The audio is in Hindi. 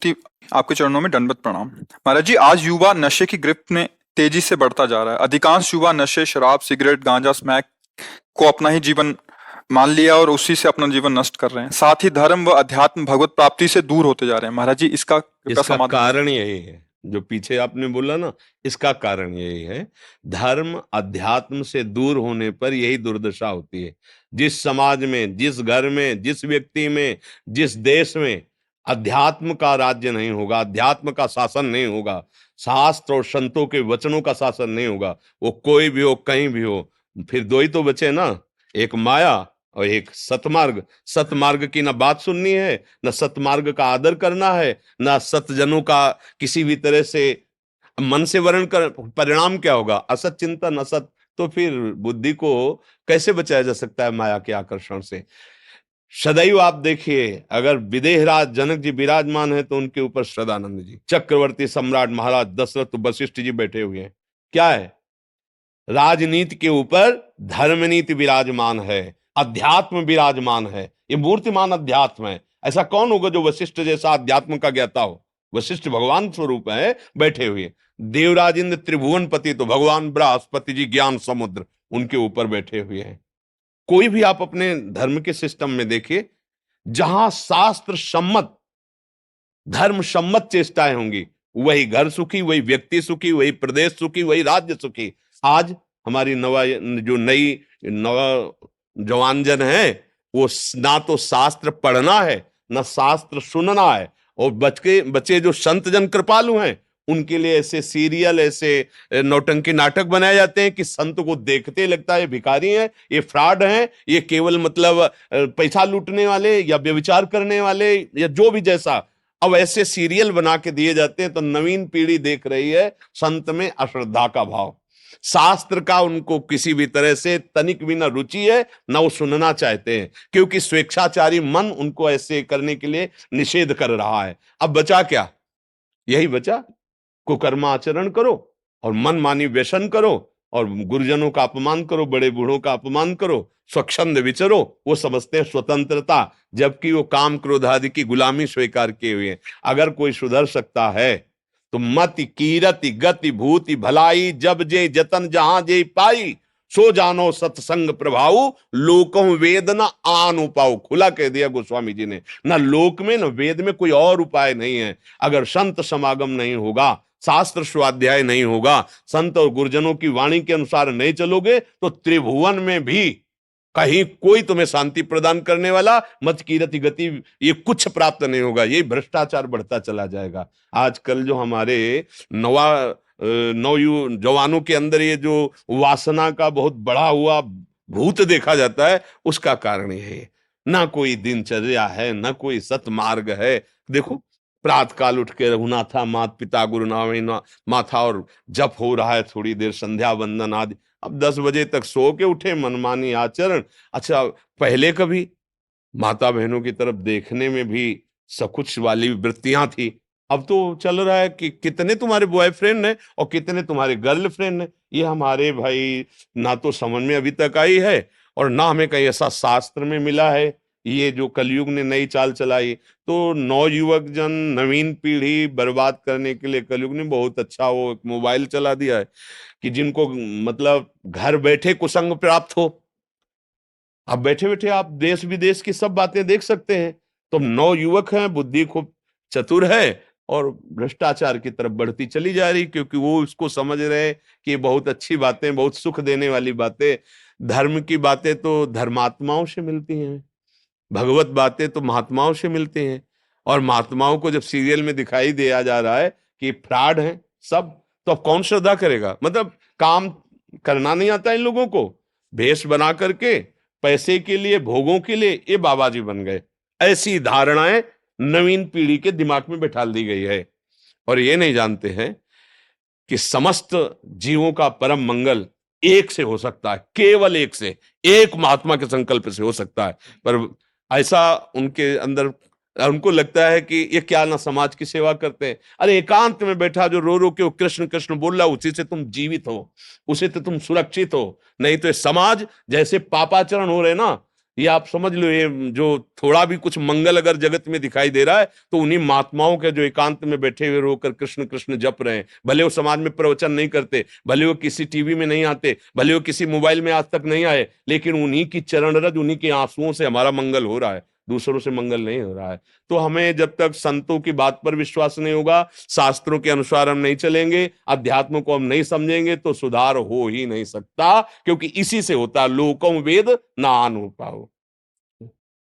आपके चरणों में दंडवत प्रणाम। महाराज जी, आज युवा नशे की गिरफ्त में तेजी से बढ़ता जा रहा है। अधिकांश युवा नशे, शराब, सिगरेट, गांजा, स्मैक को अपना ही जीवन मान लिया और उसी से अपना जीवन नष्ट कर रहे हैं। साथ ही धर्म व अध्यात्म भगवत प्राप्ति से दूर होते जा रहे हैं। महाराज जी, इसका कृपया इसका समाधान करें। कारण यही है जो पीछे आपने बोला ना, इसका कारण यही है। धर्म अध्यात्म से दूर होने पर यही दुर्दशा होती है। जिस समाज में, जिस घर में, जिस व्यक्ति में, जिस देश में अध्यात्म का राज्य नहीं होगा, अध्यात्म का शासन नहीं होगा, शास्त्र और संतों के वचनों का शासन नहीं होगा, वो कोई भी हो, कहीं भी हो, फिर दो ही तो बचे ना, एक माया और एक सतमार्ग। सतमार्ग की ना बात सुननी है, ना सतमार्ग का आदर करना है, ना सतजनों का किसी भी तरह से मन से वर्ण कर। परिणाम क्या होगा? असत चिंतन, असत। तो फिर बुद्धि को कैसे बचाया जा सकता है माया के आकर्षण से? सदैव आप देखिए, अगर विदेहराज जनक जी विराजमान है तो उनके ऊपर सदानंद जी, चक्रवर्ती सम्राट महाराज दशरथ, वशिष्ठ जी बैठे हुए हैं। क्या है? राजनीति के ऊपर धर्मनीति विराजमान है, अध्यात्म विराजमान है। ये मूर्तिमान अध्यात्म है। ऐसा कौन होगा जो वशिष्ठ जैसा अध्यात्म का ज्ञाता हो? वशिष्ठ भगवान स्वरूप है बैठे हुए। देवराज इंद्र त्रिभुवनपति तो भगवान बृहस्पति जी ज्ञान समुद्र, उनके ऊपर बैठे हुए हैं। कोई भी आप अपने धर्म के सिस्टम में देखिए, जहां शास्त्र सम्मत, धर्म सम्मत चेष्टाएं होंगी, वही घर सुखी, वही व्यक्ति सुखी, वही प्रदेश सुखी, वही राज्य सुखी। आज हमारी जो नई नौजवान है, वो ना तो शास्त्र पढ़ना है, ना शास्त्र सुनना है। और बच्चे बच्चे जो संत जन कृपालु हैं, उनके लिए ऐसे सीरियल, ऐसे नौटंकी नाटक बनाए जाते हैं कि संत को देखते लगता है ये भिखारी हैं, ये फ्रॉड हैं, ये केवल मतलब पैसा लूटने वाले या व्यभिचार करने वाले या जो भी जैसा। अब ऐसे सीरियल बना के दिए जाते हैं तो नवीन पीढ़ी देख रही है संत में अश्रद्धा का भाव। शास्त्र का उनको किसी भी तरह से तनिक भी ना रुचि है, ना वो सुनना चाहते हैं, क्योंकि स्वेच्छाचारी मन उनको ऐसे करने के लिए निषेध कर रहा है। अब बचा क्या? यही बचा, कुकर्माचरण करो और मनमानी व्यसन करो और गुरुजनों का अपमान करो, बड़े बूढ़ों का अपमान करो, स्वच्छंद विचरो। वो समझते हैं स्वतंत्रता, जबकि वो काम क्रोध आदि की गुलामी स्वीकार किए हुए हैं। अगर कोई सुधर सकता है तो मति कीरति गति भूति भलाई, जब जे जतन जहां जे पाई, सो जानो सत्संग प्रभाव, लोकों वेद न आन उपाय। खुला कह दिया गोस्वामी जी ने, ना लोक में न वेद में कोई और उपाय नहीं है। अगर संत समागम नहीं होगा, शास्त्र स्वाध्याय नहीं होगा, संत और गुरुजनों की वाणी के अनुसार नहीं चलोगे, तो त्रिभुवन में भी कहीं कोई तुम्हें शांति प्रदान करने वाला, मत कीरति गति, ये कुछ प्राप्त नहीं होगा। ये भ्रष्टाचार बढ़ता चला जाएगा। आजकल जो हमारे जवानों के अंदर ये जो वासना का बहुत बढ़ा हुआ भूत देखा जाता है, उसका कारण यही है। ना कोई दिनचर्या है, ना कोई सतमार्ग है। देखो, प्रातः काल उठ के रघुनाथा मात पिता गुरु नामे माथा, और जप हो रहा है, थोड़ी देर संध्या वंदन आदि। अब 10 बजे तक सो के उठे, मनमानी आचरण। अच्छा, पहले कभी माता बहनों की तरफ देखने में भी सकुच वाली वृत्तियां थी। अब तो चल रहा है कि कितने तुम्हारे बॉयफ्रेंड हैं और कितने तुम्हारे गर्लफ्रेंड हैं। ये हमारे भाई ना तो समझ में अभी तक आई है और ना हमें कहीं ऐसा शास्त्र में मिला है। ये जो कलयुग ने नई चाल चलाई, तो नौयुवक जन, नवीन पीढ़ी बर्बाद करने के लिए कलयुग ने बहुत अच्छा वो एक मोबाइल चला दिया है कि जिनको मतलब घर बैठे कुसंग प्राप्त हो। अब बैठे बैठे आप देश विदेश की सब बातें देख सकते हैं। तो नौयुवक हैं, बुद्धि खूब चतुर है और भ्रष्टाचार की तरफ बढ़ती चली जा रही, क्योंकि वो उसको समझ रहे हैं कि ये बहुत अच्छी बातें, बहुत सुख देने वाली बातें। धर्म की बातें तो धर्मात्माओं से मिलती हैं, भगवत बातें तो महात्माओं से मिलती हैं। और महात्माओं को जब सीरियल में दिखाई दिया जा रहा है कि फ्रॉड हैं सब, तो अब कौन श्रद्धा करेगा? मतलब काम करना नहीं आता इन लोगों को, भेष बना करके पैसे के लिए, भोगों के लिए ये बाबा जी बन गए। ऐसी धारणाएं नवीन पीढ़ी के दिमाग में बैठा दी गई है और ये नहीं जानते हैं कि समस्त जीवों का परम मंगल एक से हो सकता है, केवल एक से, एक महात्मा के संकल्प से हो सकता है। पर ऐसा उनके अंदर, उनको लगता है कि ये क्या ना समाज की सेवा करते हैं। अरे एकांत में बैठा जो रो रो के वो कृष्ण कृष्ण बोल रहा, उसी से तुम जीवित हो, उसी से तुम सुरक्षित हो। नहीं तो ये समाज जैसे पापाचरण हो रहे ना, ये आप समझ लो, ये जो थोड़ा भी कुछ मंगल अगर जगत में दिखाई दे रहा है तो उन्हीं महात्माओं के जो एकांत में बैठे हुए रोकर कृष्ण कृष्ण जप रहे हैं। भले वो समाज में प्रवचन नहीं करते, भले वो किसी टीवी में नहीं आते, भले वो किसी मोबाइल में आज तक नहीं आए, लेकिन उन्हीं की चरण रज, उन्हीं के आंसुओं से हमारा मंगल हो रहा है, दूसरों से मंगल नहीं हो रहा है। तो हमें जब तक संतों की बात पर विश्वास नहीं होगा, शास्त्रों के अनुसार हम नहीं चलेंगे, अध्यात्म को हम नहीं समझेंगे, तो सुधार हो ही नहीं सकता, क्योंकि इसी से होता है लोकम वेद ना अनु पाओ।